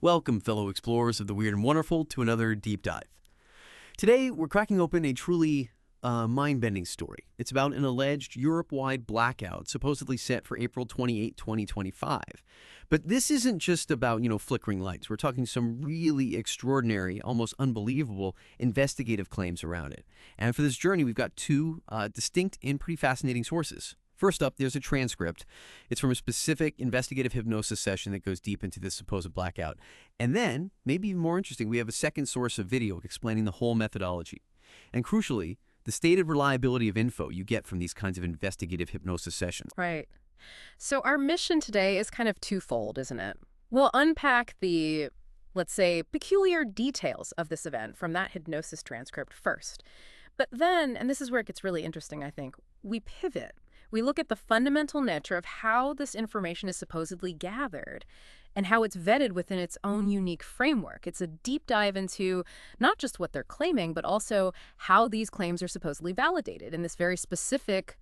Welcome, fellow explorers of the weird and wonderful, to another deep dive. Today, we're cracking open a truly mind-bending story. It's about an alleged Europe-wide blackout, supposedly set for April 28, 2025. But this isn't just about, flickering lights. We're talking some really extraordinary, almost unbelievable investigative claims around it. And for this journey, we've got two distinct and pretty fascinating sources. First up, there's a transcript. It's from a specific investigative hypnosis session that goes deep into this supposed blackout. And then, maybe even more interesting, we have a second source of video explaining the whole methodology. And crucially, the stated reliability of info you get from these kinds of investigative hypnosis sessions. Right. So our mission today is kind of twofold, isn't it? We'll unpack the, let's say, peculiar details of this event from that hypnosis transcript first. But then, and this is where it gets really interesting, I think, we pivot. We look at the fundamental nature of how this information is supposedly gathered and how it's vetted within its own unique framework. It's a deep dive into not just what they're claiming, but also how these claims are supposedly validated in this very specific,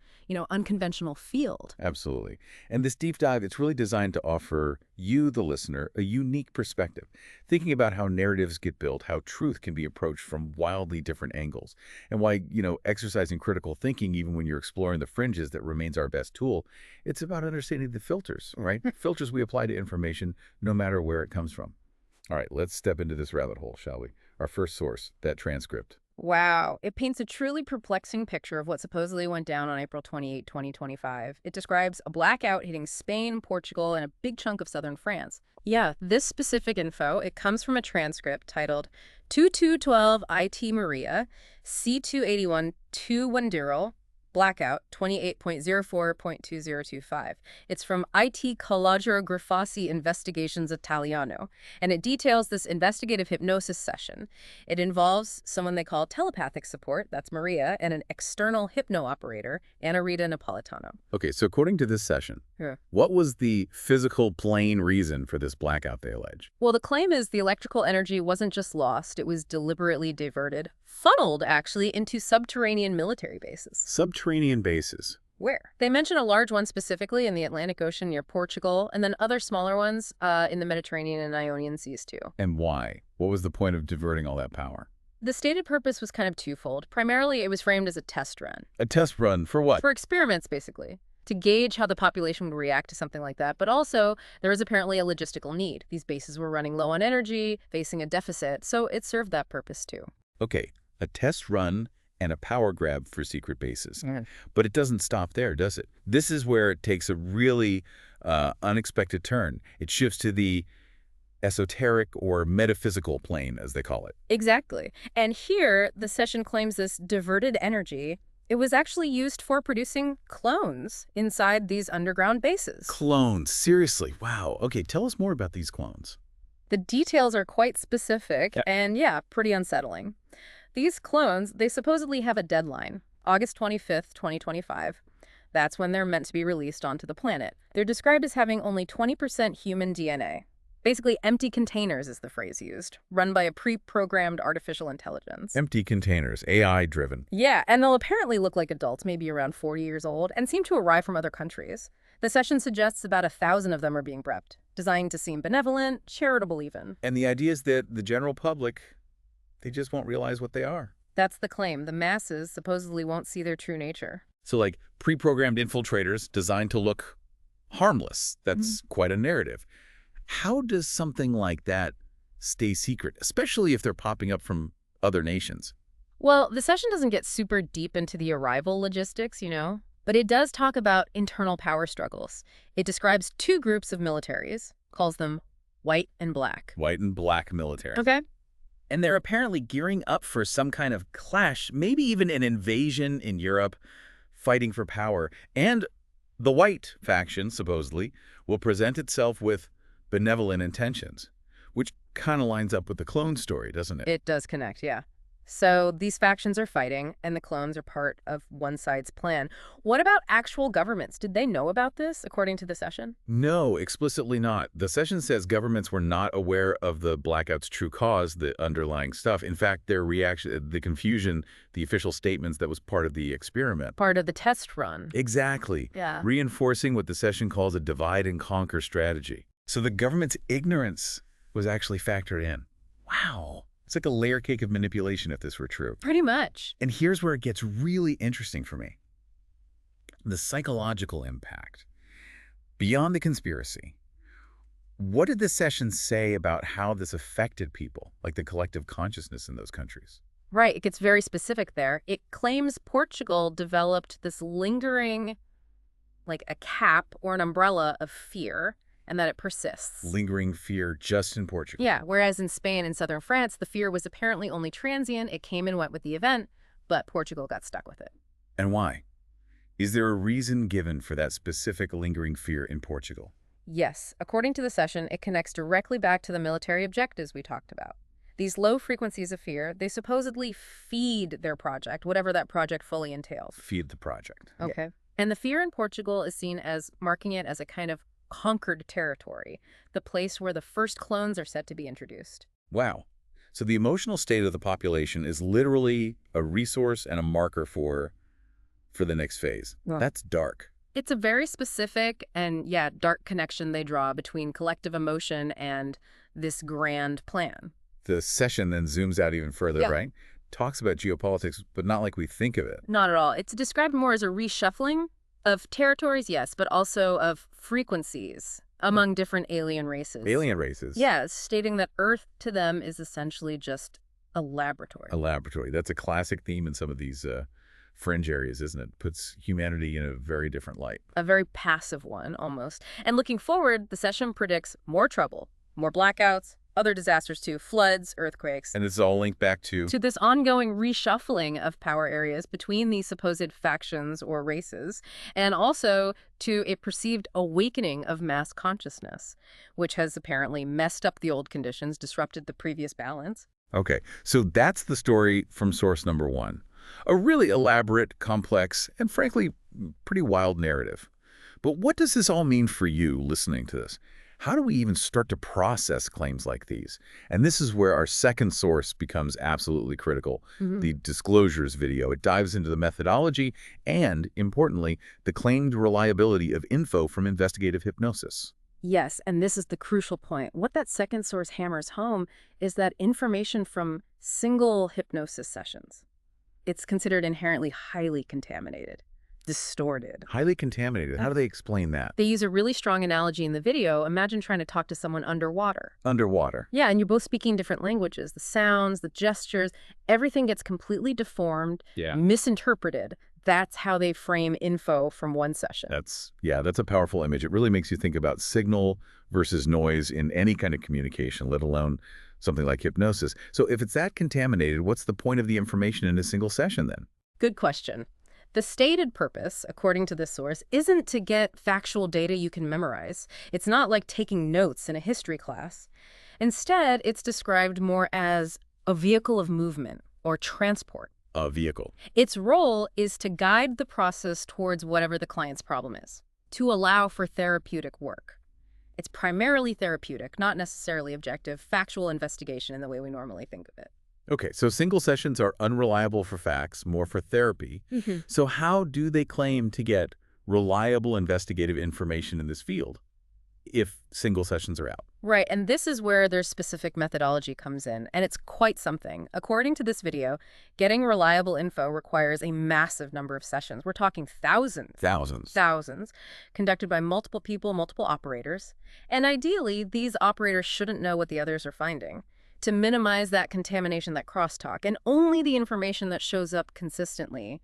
unconventional field. Absolutely. And this deep dive, it's really designed to offer you, the listener, a unique perspective, thinking about how narratives get built, how truth can be approached from wildly different angles, and why, exercising critical thinking, even when you're exploring the fringes, that remains our best tool. It's about understanding the filters, right? Filters we apply to information, no matter where it comes from. All right, let's step into this rabbit hole, shall we? Our first source, that transcript. Wow. It paints a truly perplexing picture of what supposedly went down on April 28, 2025. It describes a blackout hitting Spain, Portugal, and a big chunk of southern France. Yeah, this specific info, it comes from a transcript titled 2212 IT Maria, C281 210, Blackout 28.04.2025. It's from IT Calogero Grifasi Investigations Italiano, and it details this investigative hypnosis session. It involves someone they call telepathic support, that's Maria, and an external hypno-operator, Anna Rita Napolitano. Okay, so according to this session, what was the physical plain reason for this blackout, they allege? Well, the claim is the electrical energy wasn't just lost, it was deliberately diverted, funneled, actually, into subterranean military bases. Subterranean bases? Where? They mention a large one specifically in the Atlantic Ocean near Portugal, and then other smaller ones in the Mediterranean and Ionian Seas, too. And why? What was the point of diverting all that power? The stated purpose was kind of twofold. Primarily, it was framed as a test run. A test run for what? For experiments, basically, to gauge how the population would react to something like that. But also, there was apparently a logistical need. These bases were running low on energy, facing a deficit, so it served that purpose, too. Okay, a test run and a power grab for secret bases. But it doesn't stop there, does it? This is where it takes a really unexpected turn. It shifts to the esoteric or metaphysical plane, as they call it. Exactly. And here, the session claims this diverted energy. It was actually used for producing clones inside these underground bases. Clones, seriously, wow. Okay, tell us more about these clones. The details are quite specific and, pretty unsettling. These clones, they supposedly have a deadline, August 25th, 2025. That's when they're meant to be released onto the planet. They're described as having only 20% human DNA. Basically, empty containers is the phrase used, run by a pre-programmed artificial intelligence. Empty containers, AI-driven. Yeah, and they'll apparently look like adults, maybe around 40 years old, and seem to arrive from other countries. The session suggests about 1,000 of them are being prepped, designed to seem benevolent, charitable even. And the idea is that the general public, they just won't realize what they are. That's the claim. The masses supposedly won't see their true nature. So like pre-programmed infiltrators designed to look harmless. That's quite a narrative. How does something like that stay secret, especially if they're popping up from other nations? Well, the session doesn't get super deep into the arrival logistics, but it does talk about internal power struggles. It describes two groups of militaries, calls them white and black. White and black military. Okay. And they're apparently gearing up for some kind of clash, maybe even an invasion in Europe, Fighting for power. And the white faction, supposedly, will present itself with benevolent intentions, which kind of lines up with the clone story, doesn't it? It does connect, yeah. So these factions are fighting, and the clones are part of one side's plan. What about actual governments? Did they know about this, according to the session? No, explicitly not. The session says governments were not aware of the blackout's true cause, the underlying stuff. In fact, their reaction, the confusion, the official statements that was part of the experiment. Part of the test run. Exactly. Yeah. Reinforcing what the session calls a divide and conquer strategy. So the government's ignorance was actually factored in. Wow. It's like a layer cake of manipulation if this were true. Pretty much. And here's where it gets really interesting for me. The psychological impact. Beyond the conspiracy, what did this session say about how this affected people, like the collective consciousness in those countries? Right. It gets very specific there. It claims Portugal developed this lingering, like a cap or an umbrella of fear, and that it persists. Lingering fear just in Portugal. Yeah, whereas in Spain and southern France, the fear was apparently only transient. It came and went with the event, but Portugal got stuck with it. And why? Is there a reason given for that specific lingering fear in Portugal? Yes, according to the session, it connects directly back to the military objectives we talked about. These low frequencies of fear, they supposedly feed their project, whatever that project fully entails. Feed the project. Okay. And the fear in Portugal is seen as marking it as a kind of conquered territory, the place where the first clones are set to be introduced. Wow. So the emotional state of the population is literally a resource and a marker for the next phase. Yeah. That's dark. It's a very specific and, yeah, dark connection they draw between collective emotion and this grand plan. The session then zooms out even further, Yeah. right? Talks about geopolitics, but not like we think of it. Not at all. It's described more as a reshuffling of territories, yes, but also of frequencies among different alien races. Alien races. Yes, stating that Earth to them is essentially just a laboratory. A laboratory. That's a classic theme in some of these fringe areas, isn't it? Puts humanity in a very different light. A very passive one, almost. And looking forward, the session predicts more trouble, more blackouts, other disasters too, floods, earthquakes. And it's all linked back to this ongoing reshuffling of power areas between these supposed factions or races, and also to a perceived awakening of mass consciousness, which has apparently messed up the old conditions, disrupted the previous balance. Okay, so that's the story from source number one. A really elaborate, complex, and frankly, pretty wild narrative. But what does this all mean for you listening to this? How do we even start to process claims like these? And this is where our second source becomes absolutely critical, the disclosures video. It dives into the methodology and, importantly, the claimed reliability of info from investigative hypnosis. Yes, and this is the crucial point. What that second source hammers home is that information from single hypnosis sessions. It's considered inherently highly contaminated, distorted. Highly contaminated. How do they explain that? They use a really strong analogy in the video. Imagine trying to talk to someone underwater. Underwater. Yeah, and you're both speaking different languages. The sounds, the gestures, everything gets completely deformed, misinterpreted. That's how they frame info from one session. That's a powerful image. It really makes you think about signal versus noise in any kind of communication, let alone something like hypnosis. So if it's that contaminated, what's the point of the information in a single session then? Good question. The stated purpose, according to this source, isn't to get factual data you can memorize. It's not like taking notes in a history class. Instead, it's described more as a vehicle of movement or transport. A vehicle. Its role is to guide the process towards whatever the client's problem is, to allow for therapeutic work. It's primarily therapeutic, not necessarily objective, factual investigation in the way we normally think of it. Okay, so single sessions are unreliable for facts, more for therapy. So how do they claim to get reliable investigative information in this field if single sessions are out? Right, and this is where their specific methodology comes in, and it's quite something. According to this video, getting reliable info requires a massive number of sessions. We're talking thousands. Thousands, conducted by multiple people, multiple operators. And ideally, these operators shouldn't know what the others are finding, to minimize that contamination, that crosstalk, and only the information that shows up consistently,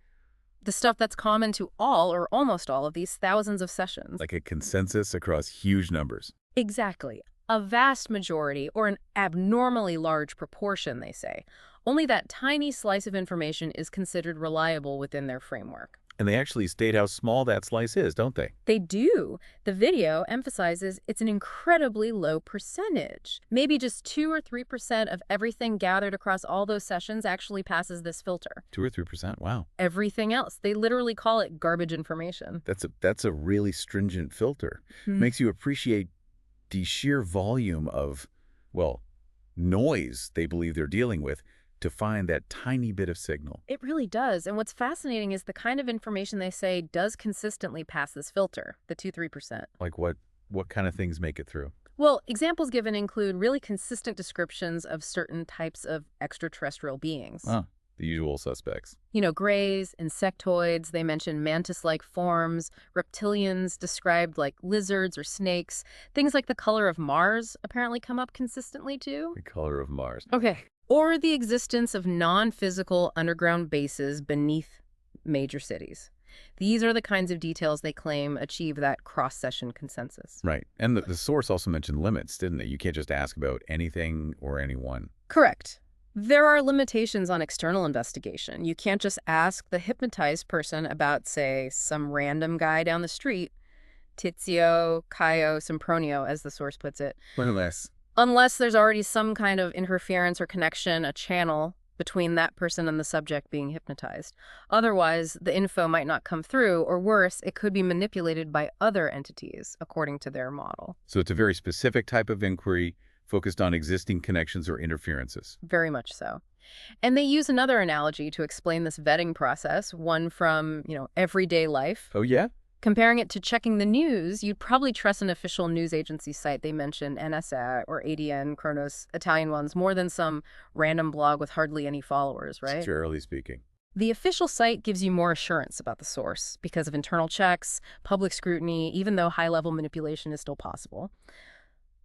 the stuff that's common to all or almost all of these thousands of sessions. Like a consensus across huge numbers. Exactly. A vast majority, or an abnormally large proportion, they say. Only that tiny slice of information is considered reliable within their framework. And they actually state how small that slice is, don't they? They do. The video emphasizes it's an incredibly low percentage. Maybe just 2 or 3% of everything gathered across all those sessions actually passes this filter. 2 or 3%, wow. Everything else, they literally call it garbage information. That's a really stringent filter. Makes you appreciate the sheer volume of, well, noise they believe they're dealing with to find that tiny bit of signal. It really does. And what's fascinating is the kind of information they say does consistently pass this filter, the 2-3%. Like what kind of things make it through? Well, examples given include really consistent descriptions of certain types of extraterrestrial beings. Ah, the usual suspects. Greys, insectoids, they mention mantis-like forms, reptilians described like lizards or snakes. Things like the color of Mars apparently come up consistently too. The color of Mars. Okay. Or the existence of non-physical underground bases beneath major cities. These are the kinds of details they claim achieve that cross-session consensus. Right. And the source also mentioned limits, didn't it? You can't just ask about anything or anyone. Correct. There are limitations on external investigation. You can't just ask the hypnotized person about, say, some random guy down the street, Tizio, Caio, Sempronio, as the source puts it. Unless there's already some kind of interference or connection, a channel between that person and the subject being hypnotized. Otherwise, the info might not come through, or worse, it could be manipulated by other entities, according to their model. So it's a very specific type of inquiry focused on existing connections or interferences. Very much so. And they use another analogy to explain this vetting process, one from, everyday life. Oh, yeah? Comparing it to checking the news, you'd probably trust an official news agency site. They mention NSA or ADN, Kronos, Italian ones, more than some random blog with hardly any followers, right? Generally speaking. The official site gives you more assurance about the source because of internal checks, public scrutiny, even though high-level manipulation is still possible.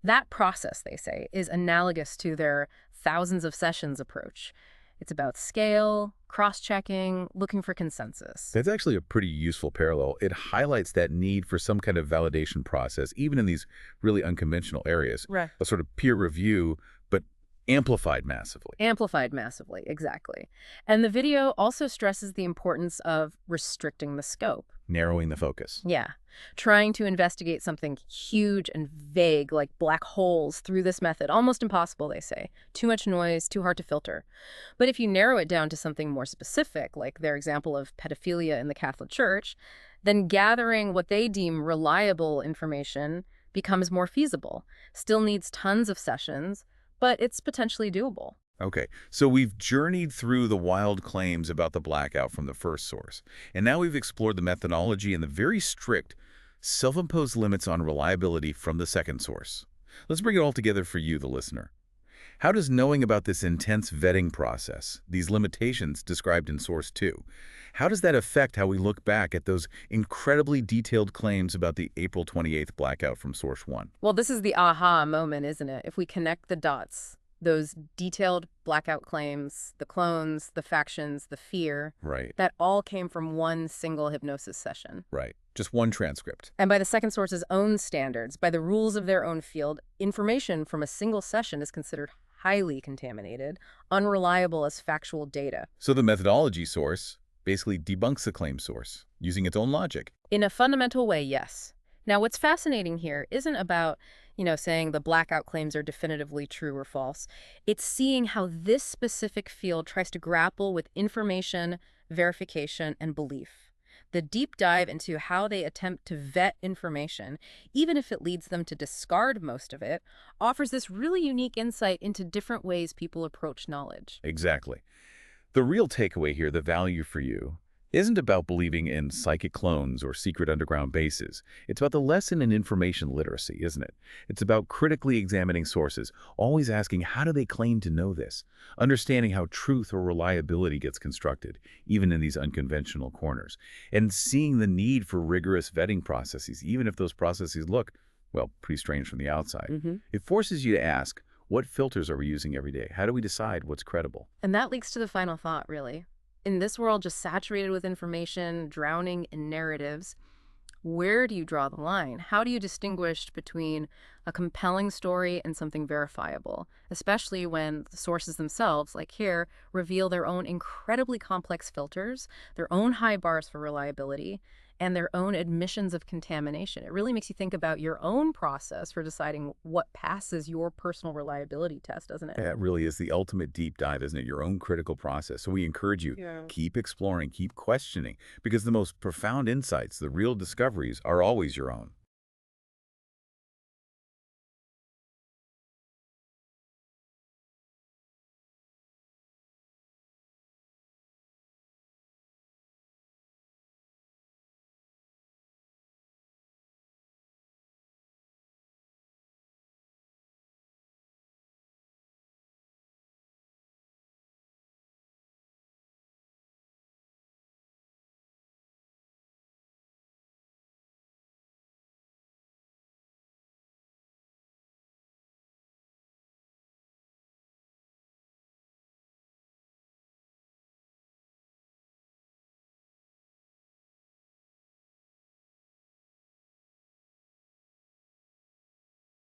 That process, they say, is analogous to their thousands of sessions approach. It's about scale, cross-checking, looking for consensus. That's actually a pretty useful parallel. It highlights that need for some kind of validation process, even in these really unconventional areas. Right. A sort of peer review, but amplified massively. Amplified massively, exactly. And the video also stresses the importance of restricting the scope. Narrowing the focus. Yeah. Trying to investigate something huge and vague like black holes through this method, almost impossible, they say. Too much noise, too hard to filter. But if you narrow it down to something more specific, like their example of pedophilia in the Catholic Church, then gathering what they deem reliable information becomes more feasible. Still needs tons of sessions, but it's potentially doable. Okay, so we've journeyed through the wild claims about the blackout from the first source, and now we've explored the methodology and the very strict, self-imposed limits on reliability from the second source. Let's bring it all together for you, the listener. How does knowing about this intense vetting process, these limitations described in Source 2, how does that affect how we look back at those incredibly detailed claims about the April 28th blackout from Source 1? Well, this is the aha moment, isn't it? If we connect the dots. Those detailed blackout claims, the clones, the factions, the fear, Right. that all came from one single hypnosis session. Right. Just one transcript. And by the second source's own standards, by the rules of their own field, information from a single session is considered highly contaminated, unreliable as factual data. So the methodology source basically debunks the claim source, using its own logic. In a fundamental way, yes. Now, what's fascinating here isn't about, saying the blackout claims are definitively true or false. It's seeing how this specific field tries to grapple with information, verification, and belief. The deep dive into how they attempt to vet information, even if it leads them to discard most of it, offers this really unique insight into different ways people approach knowledge. Exactly. The real takeaway here, the value for you, isn't about believing in psychic clones or secret underground bases. It's about the lesson in information literacy, isn't it? It's about critically examining sources, always asking how do they claim to know this, understanding how truth or reliability gets constructed, even in these unconventional corners, and seeing the need for rigorous vetting processes, even if those processes look, well, pretty strange from the outside. It forces you to ask, what filters are we using every day? How do we decide what's credible? And that leads to the final thought, really. In this world just saturated with information, drowning in narratives, where do you draw the line? How do you distinguish between a compelling story and something verifiable, especially when the sources themselves, like here, reveal their own incredibly complex filters, their own high bars for reliability, and their own admissions of contamination? It really makes you think about your own process for deciding what passes your personal reliability test, doesn't it? That really is the ultimate deep dive, isn't it? Your own critical process. So we encourage you, keep exploring, keep questioning, because the most profound insights, the real discoveries, are always your own.